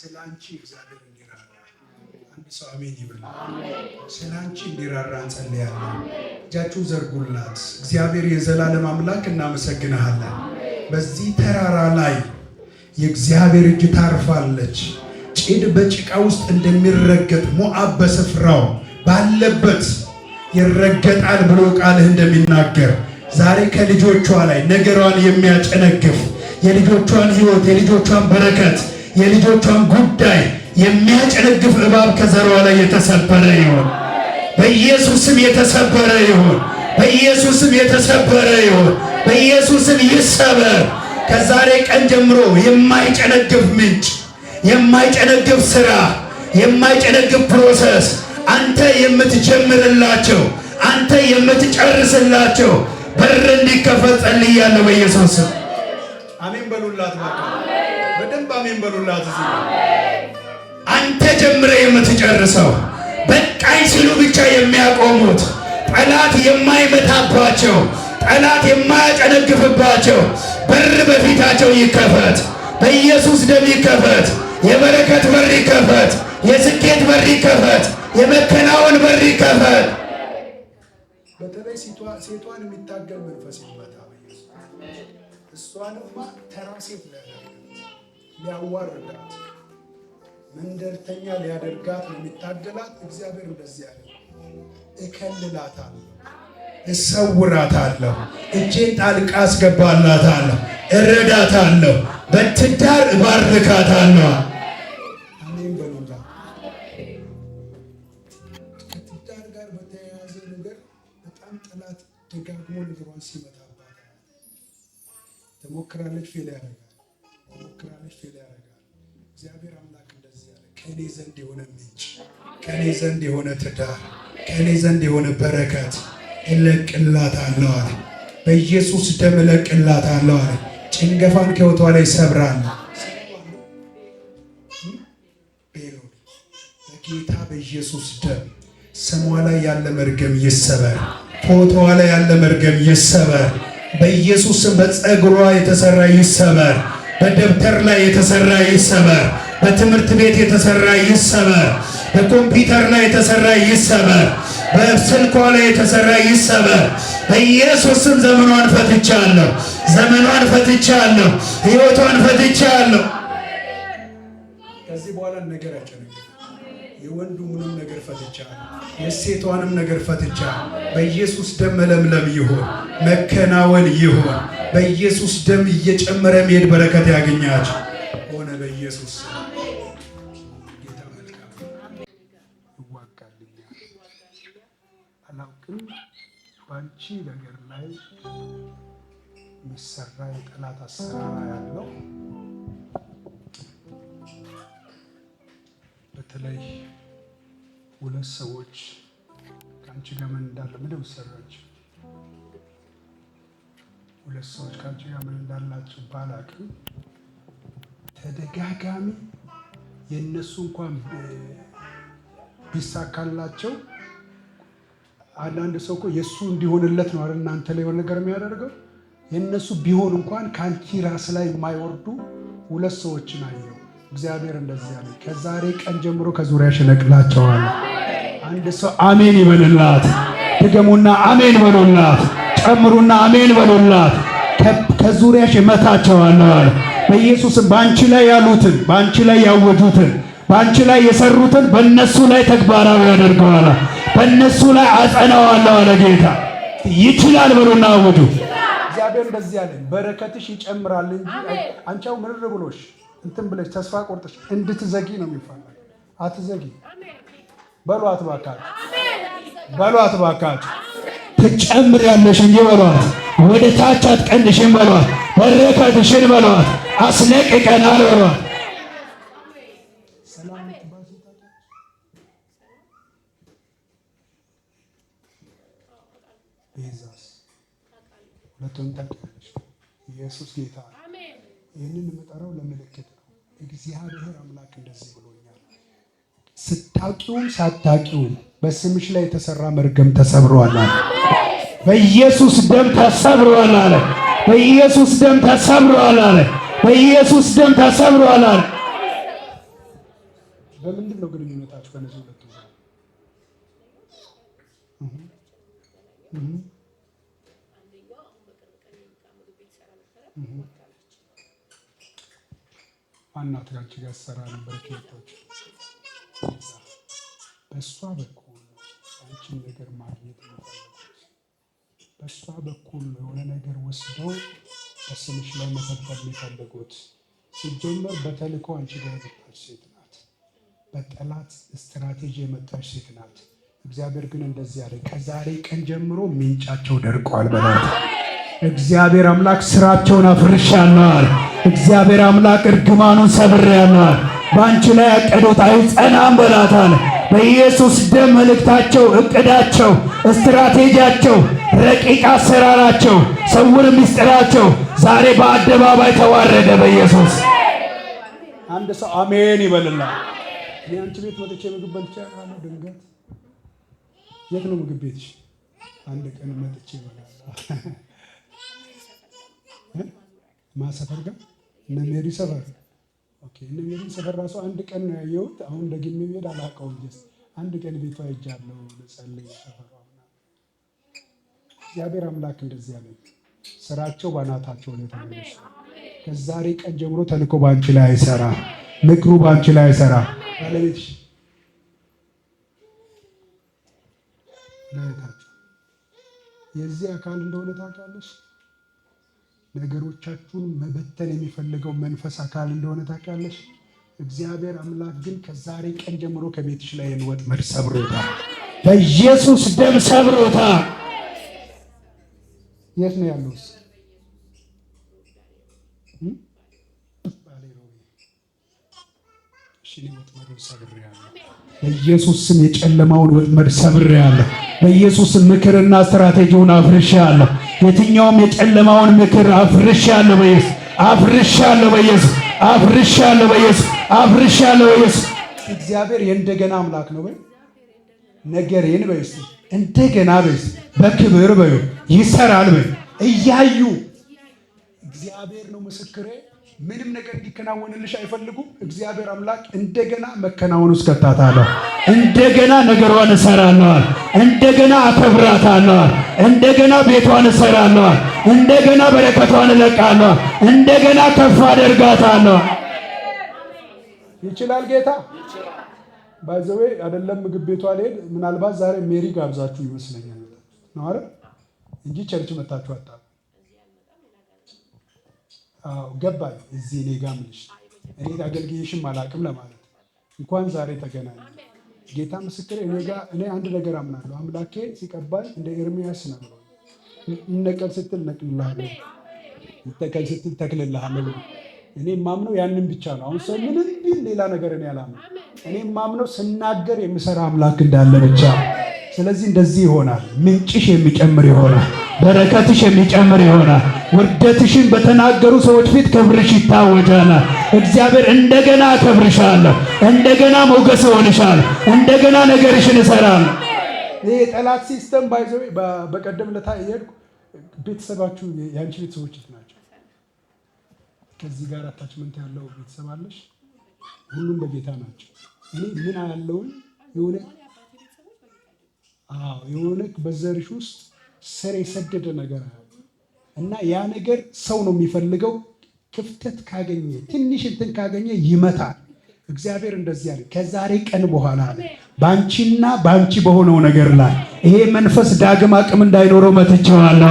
ስላንቺ እግዚአብሔር እንዲራራ አንድ ሰው አሜን ይበል። ስላንቺ እንዲራራ እንጸልያለን። እጃችሁን ዘርጉላት። እግዚአብሔር የዘላለም አምላክ እናመሰግናለን። በዚህ ተራራ ላይ የእግዚአብሔር እጅ ታርፋለች። ጭድ በጭቃ ውስጥ እንደሚረገጥ ሞዓብ በስፍራው ባለበት ይረገጣል ብሎ ቃልህ እንደሚናገር ዛሬ ከልጆቿ ላይ ነገሯን የሚያጨነግፍ የልጆቿን ሕይወት የልጆቿን በረከት የልጆቿን ጉዳይ የሚያጨነግፍ እባብ ከዘሯ ላይ የተሰበረ ይሁን። በኢየሱስም የተሰበረ ይሁን። በኢየሱስም የተሰበረ ይሁን። በኢየሱስም ይሰበር። ከዛሬ ቀን ጀምሮ የማይጨነግፍ ምንጭ፣ የማይጨነግፍ ሥራ፣ የማይጨነግፍ ፕሮሰስ አንተ የምትጀምርላቸው አንተ የምትጨርስላቸው በር እንዲከፈት ጸልያለሁ በኢየሱስ ስም። አሜን በሉላት። በደንብ አሜን በሉላት። አንተ ጀምረህ የምትጨርሰው በቃኝ ሲሉ ብቻ የሚያቆሙት ጠላት የማይመታባቸው ጠላት የማያጨነግፍባቸው በር በፊታቸው ይከፈት። በኢየሱስ ደም ይከፈት። የበረከት በር ይከፈት። የስኬት በር ይከፈት። የመከናወን በር ይከፈት። በተለይ ሴቷን የሚታገል መንፈስ ይመታ በኢየሱስ። እሷንማ ተራ ሴት ሊያዋርዳት መንደርተኛ ሊያደርጋት ነው የሚታገላት። እግዚአብሔር እንደዚህ ያለ እከልላታለሁ፣ እሰውራታለሁ፣ እጄን ጣልቃ አስገባላታለሁ፣ እረዳታለሁ፣ በትዳር እባርካታለሁ። አሜን በሉላ። ከትዳር ጋር በተያያዘ ነገር በጣም ጠላት ደጋግሞ ነገሯን ሲመታባት ትሞክራለች፣ ፌል ያደርጋል። ትሞክራለች፣ ፌል ያደርጋል። እግዚአብሔር አምላክ እንደዚህ ያለ ከእኔ ዘንድ የሆነ ምንጭ፣ ከእኔ ዘንድ የሆነ ትዳር፣ ከእኔ ዘንድ የሆነ በረከት እለቅላታለሁ አለ። በኢየሱስ ደም እለቅላታለሁ አለ። ጭንገፋን ከሕይወቷ ላይ ሰብራለሁ። በጌታ በኢየሱስ ደም ስሟ ላይ ያለ መርገም ይሰበር። ፎቶዋ ላይ ያለ መርገም ይሰበር። በኢየሱስም በፀጉሯ የተሰራ ይሰበር። በደብተር ላይ የተሰራ ይሰበር። በትምህርት ቤት የተሰራ ይሰበር። በኮምፒውተር ላይ የተሰራ ይሰበር። በስልኳ ላይ የተሰራ ይሰበር። በኢየሱስም ዘመኗን ፈትቻለሁ። ዘመኗን ፈትቻለሁ። ሕይወቷን ፈትቻለሁ። ከዚህ በኋላ ነገር ያጨነግፋል። የወንዱንም ነገር ፈትቻለሁ። የሴቷንም ነገር ፈትቻለሁ። በኢየሱስ ደም መለምለም ይሁን፣ መከናወን ይሁን። በኢየሱስ ደም እየጨመረ መሄድ በረከት ያገኛችሁ ሆነ። በኢየሱስ ጌታ መልካም ይዋጋልኛል። አላውቅም ባንቺ ነገር ላይ የሚሰራ የጠላት አሰራር ያለው በተለይ ሁለት ሰዎች ከአንቺ ጋር ምን እንዳለ ምንም ሰራች። ሁለት ሰዎች ከአንቺ ጋር ምን እንዳላቸው ባላቅም ተደጋጋሚ የእነሱ እንኳን ቢሳካላቸው አንዳንድ ሰው እኮ የእሱ እንዲሆንለት ነው አይደል እናንተ ላይ የሆነ ነገር የሚያደርገው። የእነሱ ቢሆን እንኳን ከአንቺ ራስ ላይ የማይወርዱ ሁለት ሰዎችን አየሁ። እግዚአብሔር እንደዚህ ያለ ከዛሬ ቀን ጀምሮ ከዙሪያሽ እነቅላቸዋለሁ። አንድ ሰው አሜን ይበልላት። ድገሙና አሜን በሉላት። ጨምሩና አሜን በሉላት። ከዙሪያሽ እመታቸዋለሁ አለ በኢየሱስም። በአንቺ ላይ ያሉትን፣ በአንቺ ላይ ያወጁትን፣ በአንቺ ላይ የሰሩትን በእነሱ ላይ ተግባራዊ ያደርገዋል። በእነሱ ላይ አጸናዋለሁ አለ ጌታ። ይችላል በሉና አወጁ። እግዚአብሔር እንደዚህ ያለ በረከትሽ ይጨምራል እንጂ አንቺው ምርር ብሎሽ እንትን ብለሽ ተስፋ ቆርጠሽ እንድትዘጊ ነው የሚፈልገው። አትዘጊ። በሏት ባካችሁ፣ በሏት ባካችሁ። ትጨምሪያለሽ እንጂ በሏት። ወደ ታች አትቀንሽም በሏት። በረከትሽን በሏት። አስለቅቀናል በሏት። ሰላም ቤዛስ ሁለቱም ታውቂያለሽ። ኢየሱስ ጌታ ነው። ይህንን የምጠራው ለምልክት ነው። እግዚአብሔር አምላክ እንደዚህ ብሎኛል። ስታውቂውም ሳታውቂውም በስምሽ ላይ የተሰራ መርገም ተሰብሯል አለ። በኢየሱስ ደም ተሰብሯል አለ። በኢየሱስ ደም ተሰብሯል አለ። በኢየሱስ ደም ተሰብሯል አለ። በምንድን ነው ግንኙነታችሁ ከነዚህ ሁለቱ? ማናት ጋር ጋር ሰራ ነበር ከወጣች በእሷ በኩል አንቺን ነገር ማግኘት ነው። በእሷ በኩል የሆነ ነገር ወስደው በስምሽ ላይ መተግበር የሚፈልጉት ሲጀመር በተልእኮ አንቺ ጋር የመጣች ሴት ናት። በጠላት ስትራቴጂ የመጣች ሴት ናት። እግዚአብሔር ግን እንደዚህ ያለ ከዛሬ ቀን ጀምሮ ምንጫቸው ደርቋል በላት። እግዚአብሔር አምላክ ስራቸውን አፍርሻለሁ። እግዚአብሔር አምላክ እርግማኑን ሰብሬያለሁ። በአንቺ ላይ ያቀዱት አይጸናም በላታል። በኢየሱስ ደም መልእክታቸው፣ እቅዳቸው፣ ስትራቴጂያቸው፣ ረቂቅ አሰራራቸው፣ ስውር ምስጢራቸው ዛሬ በአደባባይ ተዋረደ በኢየሱስ። አንድ ሰው አሜን ይበልና። የአንቺ ቤት መጥቼ ምግብ በልቼ አውቃለሁ። ድንገት የት ነው ምግብ ቤትሽ? አንድ ቀን መጥቼ እበላለሁ። ማሰፈር ጋር እነ ሜሪ ሰፈር ኦኬ። እነ ሜሪ ሰፈር ራሱ አንድ ቀን ነው ያየሁት። አሁን ደግሜ ብሄድ አላውቀውም። አንድ ቀን ቤቷ ሄጃለሁ ልጸልይ ሰፈሯ። እግዚአብሔር አምላክ እንደዚህ ያለ ስራቸው ባናታቸው ነው ተመለሰ። ከዛሬ ቀን ጀምሮ ተልእኮ ባንቺ ላይ አይሰራ፣ ምክሩ ባንቺ ላይ አይሰራ። ባለቤትሽ ለታችሁ የዚህ አካል እንደሆነ ታውቂያለሽ። ነገሮቻችሁን መበተን የሚፈልገው መንፈስ አካል እንደሆነ ታውቂያለሽ። እግዚአብሔር አምላክ ግን ከዛሬ ቀን ጀምሮ ከቤትሽ ላይ ወጥመድ ሰብሮታል፣ በኢየሱስ ደም ሰብሮታል። የት ነው ያለው? ወጥመዱን ሰብሬያለሁ በኢየሱስ ስም። የጨለማውን ወጥመድ ሰብሬያለሁ በኢየሱስ ምክርና ስትራቴጂውን አፍርሻለሁ። የትኛውም የጨለማውን ምክር አፍርሻለሁ በኢየሱስ፣ አፍርሻለሁ በኢየሱስ፣ አፍርሻለሁ በኢየሱስ፣ አፍርሻለሁ በኢየሱስ። እግዚአብሔር የእንደገና አምላክ ነው። ነገሬን በይስ እንደገና በይስ በክብር በዩ ይሰራል በይ እያዩ እግዚአብሔር ነው ምስክሬ። ምንም ነገር እንዲከናወንልሽ አይፈልጉም። እግዚአብሔር አምላክ እንደገና መከናወን ውስጥ ከታታለሁ። እንደገና ነገሯን እሰራለሁ። እንደገና አከብራታለሁ። እንደገና ቤቷን እሰራለሁ። እንደገና በረከቷን እለቃለሁ። እንደገና ከፍ አደርጋታለሁ። ይችላል ጌታ። ባይዘዌ አይደለም ምግብ ቤቷ ልሄድ ምናልባት ዛሬ ሜሪ ጋብዛችሁ ይመስለኛል ነው አይደል እንጂ ቸርች መታችሁ አጣ። አዎ ገባኝ። እዚህ እኔ ጋር ምንሽ እኔ አገልግዬሽም አላቅም ለማለት እንኳን ዛሬ ተገናኘ። ጌታ ምስክር እኔ አንድ ነገር አምናለሁ። አምላኬ ሲቀባል እንደ ኤርሚያስ ነው። ይነቀል ስትል ነቅልልሃለሁ፣ ይተከል ስትል ተክልልሃለሁ። እኔ ማምነው ያንን ብቻ ነው። አሁን ሰው ምንም ቢል ሌላ ነገር እኔ አላምነው። እኔ ማምነው ስናገር የምሰራ አምላክ እንዳለ ብቻ። ስለዚህ እንደዚህ ይሆናል። ምንጭሽ የሚጨምር ይሆናል። በረከትሽ የሚጨምር ይሆናል። ውርደትሽን በተናገሩ ሰዎች ፊት ክብርሽ ይታወጃል። እግዚአብሔር እንደገና አከብርሻለሁ፣ እንደገና ሞገስ ሆንሻለሁ፣ እንደገና ነገርሽን እሰራለሁ። ይሄ የጠላት ሲስተም ባይዘው በቀደም ለታ ይሄድ ቤተሰባችሁ የአንቺ ቤተሰቦች ናቸው። ከዚህ ጋር አታችመንት ያለው ቤተሰብ አለሽ። ሁሉም በጌታ ናቸው። እኔ ምን ያለውን የሆነ በዘርሽ ውስጥ ስር የሰደደ ነገር እና ያ ነገር ሰው ነው የሚፈልገው። ክፍተት ካገኘ ትንሽ እንትን ካገኘ ይመታል። እግዚአብሔር እንደዚህ ያለ ከዛሬ ቀን በኋላ ባንቺና ባንቺ በሆነው ነገር ላይ ይሄ መንፈስ ዳግም አቅም እንዳይኖረው መትቼዋለሁ።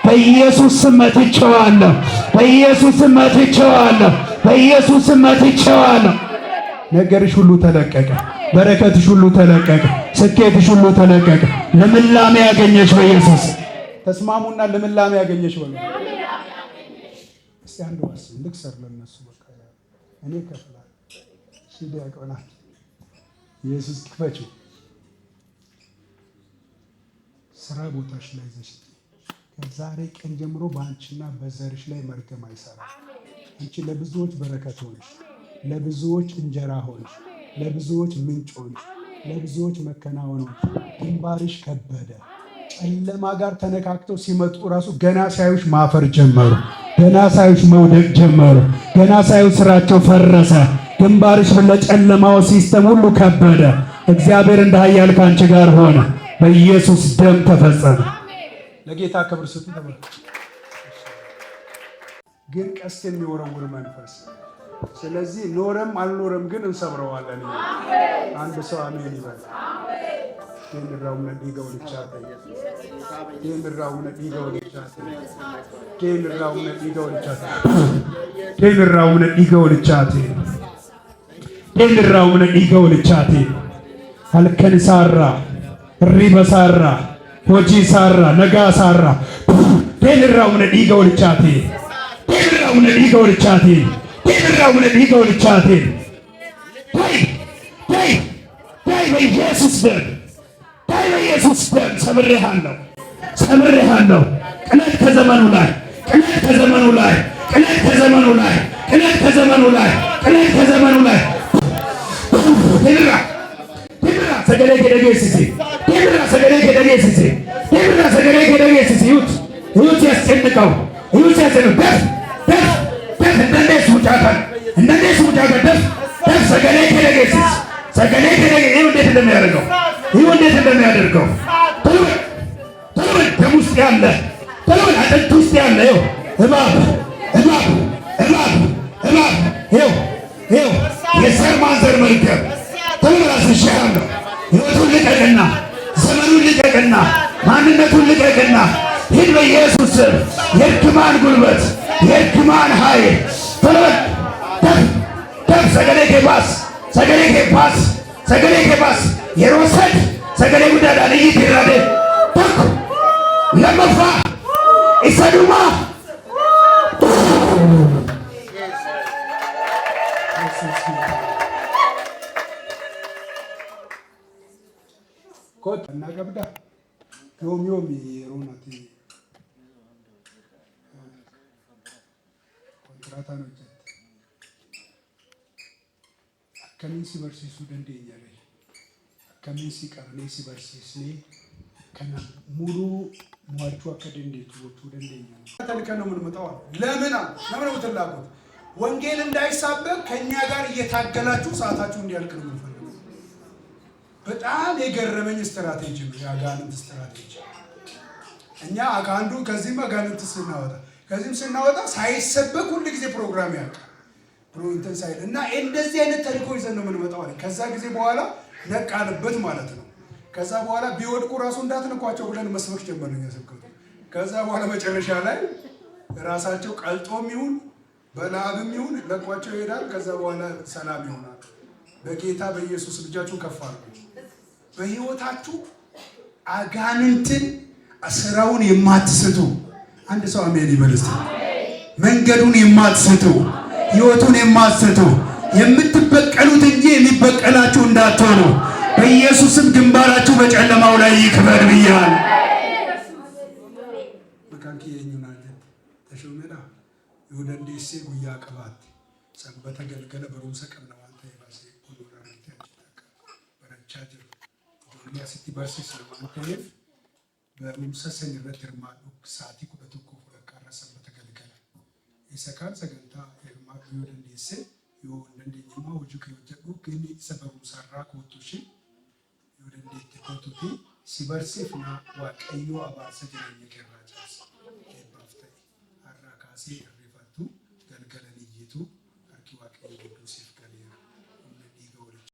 በኢየሱስ ስም መትቼዋለሁ። በኢየሱስ ስም መትቼዋለሁ። በኢየሱስ ስም መትቼዋለሁ። ነገርሽ ሁሉ ተለቀቀ። በረከትሽ ሁሉ ተለቀቀ። ስኬትሽ ሁሉ ተለቀቀ። ልምላሜ ያገኘሽ በኢየሱስ ተስማሙና ልምላሜ ያገኘሽ በሉ። እስቲ አንድ ዋስ ልክሰር ለነሱ በቃ እኔ ከፍላለሁ። ሲዲ ያቆናል ኢየሱስ ክፈችው። ስራ ቦታሽ ላይ ዘሽ ከዛሬ ቀን ጀምሮ በአንቺና በዘርሽ ላይ መርገም አይሰራም። አንቺ ለብዙዎች በረከት ሆንሽ፣ ለብዙዎች እንጀራ ሆንሽ፣ ለብዙዎች ምንጭ ሆንሽ፣ ለብዙዎች መከናወን ሆንሽ። ግንባርሽ ከበደ። ጨለማ ጋር ተነካክተው ሲመጡ ራሱ ገና ሳዩሽ ማፈር ጀመሩ። ገና ሳዩሽ መውደቅ ጀመሩ። ገና ሳዩ ስራቸው ፈረሰ። ግንባርሽ ለጨለማው ሲስተም ሁሉ ከበደ። እግዚአብሔር እንደ ኃያል ካንቺ ጋር ሆነ። በኢየሱስ ደም ተፈጸመ። ለጌታ ክብር ስጡ። ግን ቀስት የሚወረውር መንፈስ። ስለዚህ ኖረም አልኖረም ግን እንሰብረዋለን። አንድ ሰው አሜን ይበል። ኬንራውነ ዲገውልቻተ ኬንራውነ ዲገውልቻተ ኬንራውነ ዲገውልቻተ ኬንራውነ ዲገውልቻተ ኬንራውነ ዲገውልቻተ halkan isaarraa hirriba isaarraa hojii isaarraa nagaa isaarraa deemirraa humna dhiiga walichaatiin deemirraa humna dhiiga walichaatiin deemirraa humna dhiiga walichaatiin ዳይ በኢየሱስ ደም ዳይ በኢየሱስ ደም ሰብሬሃለሁ ሰብሬሃለሁ። ቅለት ከዘመኑ ላይ ቅለት ከዘመኑ ላይ ቅለት ከዘመኑ ላይ ቅለት ከዘመኑ ላይ ቅለት ከዘመኑ ላይ Sagale kedegesisi. Debra sagale kedegesisi. Debra sagale kedegesisi. Yut yasenekau. Yut yasenekau. Def ndane sujakan. Ndane sujakan def sagale kedegesisi. Sagale kedegesi. Iyu ndet እንደሚያደርገው iyu ndet እንደሚያደርገው ተለወጥ ደም ውስጥ ያለ ተለወጥ አጥንት ውስጥ ያለ ይኸው እባብ ይኸው የዘር ማንዘር መርገም ተለወጥ ይሻላል። ሕይወቱን ልቀቅና ዘመኑን ልቀቅና ማንነቱን ልቀቅና ሂድ በኢየሱስ ስም። የእርግማን ጉልበት የእርግማን ኃይል ተለወጥ ደፍ ሰገሌ ኬባስ ሰገሌ ኬባስ ሰገሌ ኬባስ የሮሰድ ሰገሌ ጉዳዳ ልይት ይራደ ተኩ ለመፋ ኢሰዱማ ኮት እና ገብዳ ዮሚዮሚ ሮናቲ ኮንትራታ ነው ጀት ከሚን ሲበርሲሱ ደንደኛለ ከሚን ሲቀርኔ ሲበርሲስኔ ከና ሙሉ ሟቹ አከደንዴቱ ወጡ ደንደኛ ተልከነ ምን መጣው ለምን ተላቁት ወንጌል እንዳይሳበክ ከኛ ጋር እየታገላችሁ ሰዓታችሁ እንዲያልቅ ነው የምፈልገው። በጣም የገረመኝ ስትራቴጂ ነው የአጋንንት ስትራቴጂ። እኛ አጋንዱ ከዚህም አጋንንት ስናወጣ ሳይሰበክ ሁሉ ጊዜ ፕሮግራም ያልቃል። ፕሮኢንተን ሳይል እና እንደዚህ አይነት ተልእኮ ይዘን ነው የምንመጣው አለ። ከዛ ጊዜ በኋላ ነቃንበት ማለት ነው። ከዛ በኋላ ቢወድቁ ራሱ እንዳትነኳቸው ብለን መስበክ ጀመርን ያሰብከው። ከዛ በኋላ መጨረሻ ላይ ራሳቸው ቀልጦም ይሁን በላብም ይሁን ለቋቸው ይሄዳል። ከዛ በኋላ ሰላም ይሆናል። በጌታ በኢየሱስ ልጃችሁን ከፍ አድርጉ። በህይወታችሁ አጋንንትን ስራውን የማትስቱ አንድ ሰው አሜን ይበል እስቲ። መንገዱን የማትስቱ ህይወቱን የማትስቱ የምትበቀሉት እንጂ የሚበቀላችሁ እንዳትሆኑ በኢየሱስም ግንባራችሁ በጨለማው ላይ ይክበር ብያለሁ። መካንኪ የኙናጀ ተሾመና ይወደንዴሴ ጉያ ቀባት ሰንበተ ገልገለ በሩም ሰቀም ነው አንተ ይባሴ ሁሉና ረንታጭ በረቻጅ ዱንያ ሲቲ በርሲስ ለማንተ በሙሰሰን ረትርማዱ ሳቲ ኩበቱኩ ፈቀረ ሰንበተ ገልገለ ይሰካን ሰገንታ የማዱ ይወደንዴሴ ይወደንዴኝማ ወጁክ ይወጀዱ ግን ሰበሩ ሰራ ኮቱሽ ይወደንዴት ኮቱቲ ሲበርሲፍና ዋቀዮ አባሰ ጀነኝ ከራቻስ ባፍተ አራካሲ